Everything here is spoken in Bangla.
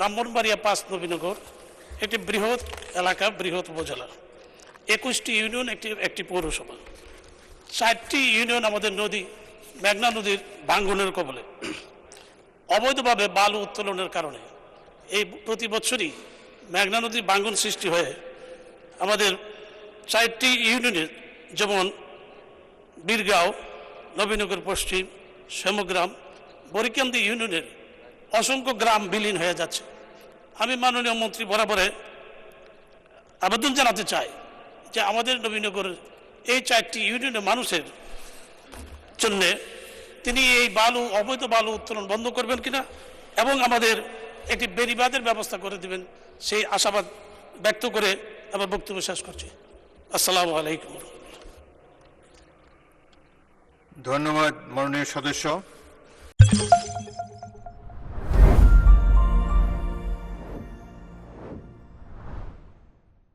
ব্রাহ্মণবাড়িয়া 5 নবীনগর একটি বৃহৎ এলাকা, বৃহৎ উপজেলা, 21টি ইউনিয়ন, একটি পৌরসভা, 4টি ইউনিয়ন আমাদের নদী, মেঘনা নদীর ভাঙ্গনের কবলে। অবৈধভাবে বালু উত্তোলনের কারণে এই প্রতি বছরই মেঘনা নদীর ভাঙ্গন সৃষ্টি হয়ে আমাদের 4টি ইউনিয়নের, যেমন বীরগাঁও, নবীনগর পশ্চিম, শ্যামগ্রাম, বরিকান্দি ইউনিয়নের অসংখ্য গ্রাম বিলীন হয়ে যাচ্ছে। আমি মাননীয় মন্ত্রী বরাবরে আবেদন জানাতে চাই যে আমাদের নবীনগরের এই 4টি ইউনিয়নের মানুষের জন্যে তিনি এই অবৈধ বালু উত্তোলন বন্ধ করবেন কিনা এবং আমাদের একটি বেড়িবাঁধের ব্যবস্থা করে দিবেন, সেই আশাবাদ ব্যক্ত করে আমার বক্তব্য শেষ করছি। আসসালামু আলাইকুম। ধন্যবাদ মাননীয় সদস্য।